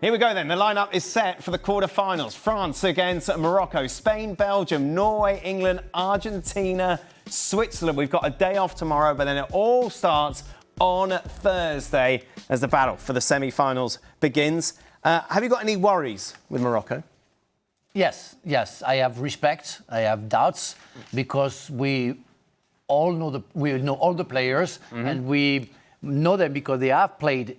Here we go then. The lineup is set for the quarterfinals. France against Morocco, Spain, Belgium, Norway, England, Argentina, Switzerland. We've got a day off tomorrow, but then it all starts on Thursday as the battle for the semi-finals begins. Have you got any worries with Morocco? Yes. I have respect. I have doubts because we know all the players, and we know them because they have played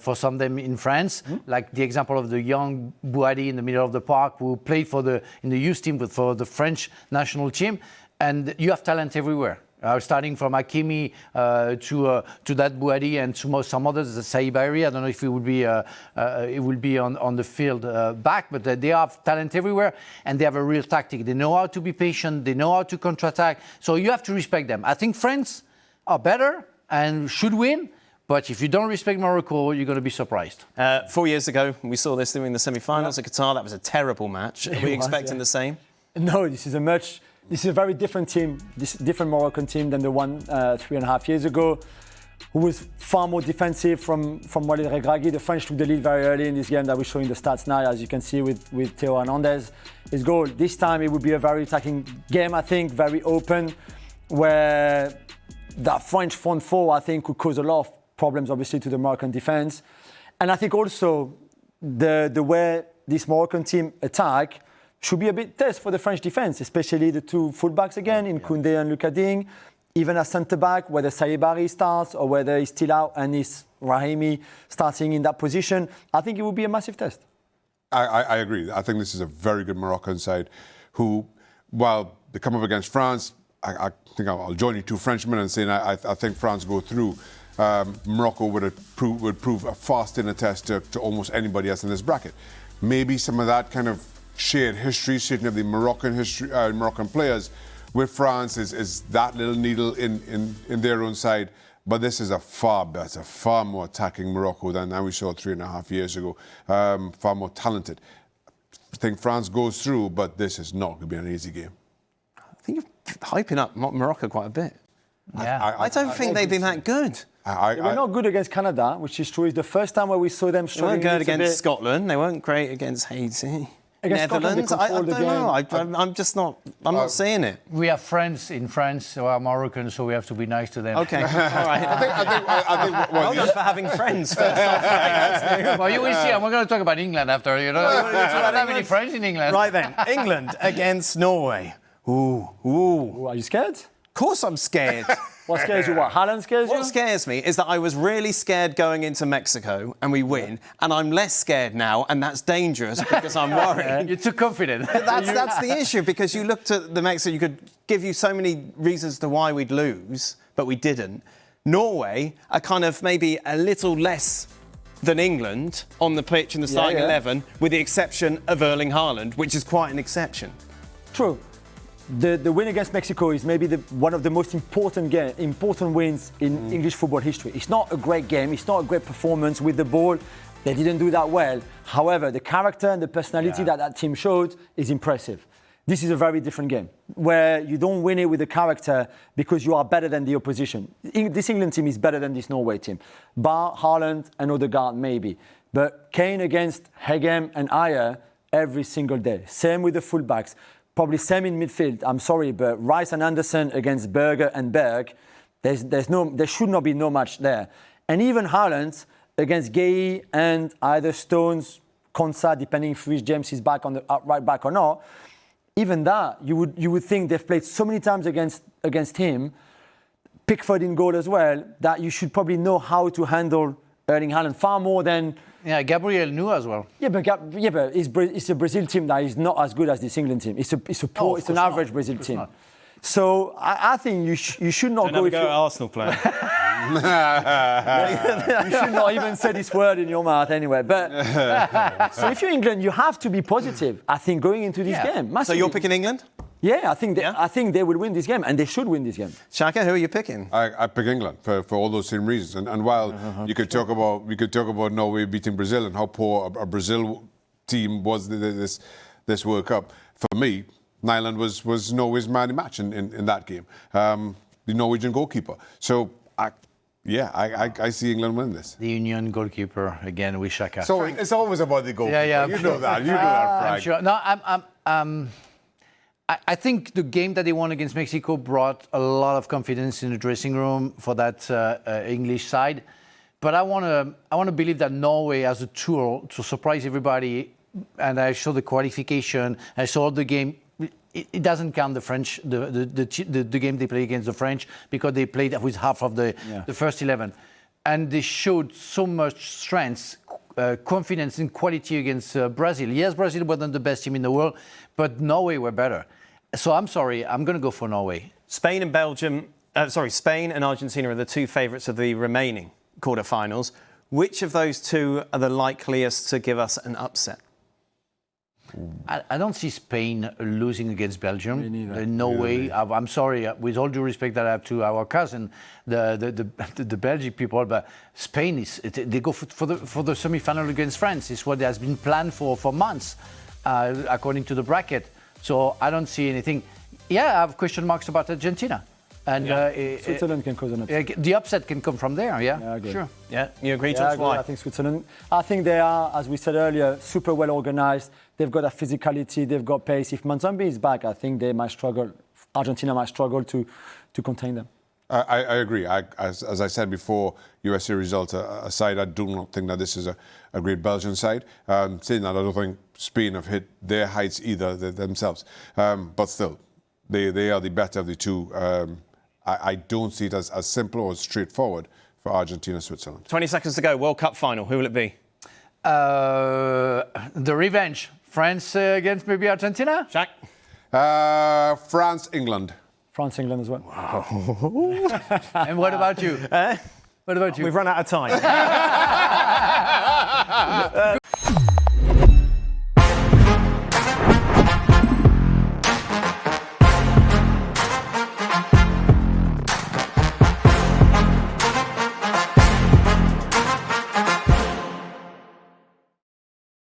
for some of them in France, like the example of the young Bouhaddi in the middle of the park who played in the youth team for the French national team. And you have talent everywhere. Starting from Hakimi to that Bouhaddi and to some others, Saibari. I don't know if it will be on the field back, but they have talent everywhere and they have a real tactic. They know how to be patient. They know how to counterattack. So you have to respect them. I think France are better and should win. But if you don't respect Morocco, you're going to be surprised. 4 years ago, we saw this during the semi-finals at Qatar. That was a terrible match. Are we expecting the same? No, this is a very different team, different Moroccan team than the one 3.5 years ago, who was far more defensive from Walid Regragui. The French took the lead very early in this game that we're showing the stats now, as you can see with Theo Hernandez. His goal. This time it would be a very attacking game, I think, very open, where that French front four, I think, could cause a lot of problems, obviously, to the Moroccan defense. And I think also the way this Moroccan team attack should be a bit test for the French defense, especially the two fullbacks again, in Koundé and Lucas Digne. Even a centre-back, whether Saibari starts or whether he's still out and it's Rahimi starting in that position, I think it would be a massive test. I agree. I think this is a very good Moroccan side who, while they come up against France, I think I'll join you two Frenchmen and saying I think France go through. Morocco would prove a far thinner test to almost anybody else in this bracket. Maybe some of that kind of shared history, certainly of the Moroccan players with France is that little needle in their own side. But this is a far better, far more attacking Morocco than we saw 3.5 years ago. Far more talented. I think France goes through, but this is not going to be an easy game. I think you're hyping up Morocco quite a bit. Yeah. I don't think they've been that good. They were not good against Canada, which is true. It's the first time where we saw them struggling. They weren't good against Scotland. They weren't great against Haiti. Netherlands, I don't know. I'm just not. I'm not seeing it. We have friends in France who are Moroccan, so we have to be nice to them. Okay, all right. I think well done for having friends first off. Well, you will see. We're going to talk about England after. You know, we don't have any friends in England. Right then, England against Norway. Ooh. Are you scared? Of course, I'm scared. What scares you? What? Haaland scares you? What scares me is that I was really scared going into Mexico and we win, and I'm less scared now, and that's dangerous because I'm worried. You're too confident. That's the issue, because you looked at the Mexico, you could give you so many reasons to why we'd lose, but we didn't. Norway are kind of maybe a little less than England on the pitch in the starting 11, with the exception of Erling Haaland, which is quite an exception. True. The win against Mexico is maybe one of the most important wins in English football history. It's not a great game. It's not a great performance with the ball. They didn't do that well. However, the character and the personality that team showed is impressive. This is a very different game where you don't win it with the character because you are better than the opposition. This England team is better than this Norway team. Bar, Haaland and Odegaard maybe. But Kane against Hegem and Ayer every single day. Same with the fullbacks. Probably same in midfield. I'm sorry, but Rice and Anderson against Berger and Berg, there should not be no match there. And even Haaland against Gay and either Stones, Konsa, depending if Rhys James is back on the right back or not. Even that, you would think they've played so many times against him, Pickford in goal as well, that you should probably know how to handle Erling Haaland far more than. Yeah, Gabriel knew as well. Yeah, but it's a Brazil team that is not as good as this England team. It's an average Brazil team. Not. So I think you should not go. Go Arsenal player. You should not even say this word in your mouth anyway. But so if you're England, you have to be positive. I think going into this game. Massively. So you're picking England? Yeah, I think they will win this game, and they should win this game. Shaka, who are you picking? I pick England for all those same reasons. And while you could talk about Norway beating Brazil and how poor a Brazil team was this World Cup, for me, Nyland was Norway's man of the match in that game. The Norwegian goalkeeper. So Yeah, I see England win this. The Union goalkeeper again with Xhaka. So it's always about the goalkeeper. Yeah. You know that. You know that, Frank. I'm sure. No, I think the game that they won against Mexico brought a lot of confidence in the dressing room for that English side. But I want to believe that Norway has a tool to surprise everybody. And I saw the qualification. I saw the game. It doesn't count the French, the game they played against the French, because they played with half of the first 11, and they showed so much strength, confidence, and quality against Brazil. Yes, Brazil wasn't the best team in the world, but Norway were better. So I'm sorry, I'm going to go for Norway. Spain and Argentina are the two favourites of the remaining quarterfinals. Which of those two are the likeliest to give us an upset? I don't see Spain losing against Belgium. Me neither. No way. I'm sorry, with all due respect that I have to our cousin, the Belgian people, but Spain they go for the semi-final against France. It's what has been planned for months, according to the bracket. So I don't see anything. Yeah, I have question marks about Argentina. And Switzerland can cause an upset. The upset can come from there, yeah? I agree. Sure. Yeah, you agree, Yeah, George? Why? I think Switzerland. I think they are, as we said earlier, super well organised. They've got a physicality. They've got pace. If Manzambi is back, I think they might struggle. Argentina might struggle to contain them. I agree. As I said before, USA results aside, I do not think that this is a great Belgian side. Saying that, I don't think Spain have hit their heights either themselves. But still, they are the better of the two. I don't see it as simple or straightforward for Argentina and Switzerland. 20 seconds to go. World Cup final. Who will it be? The revenge. France against maybe Argentina? Jack? France, England. France, England as well. And what about you? What about you? We've run out of time.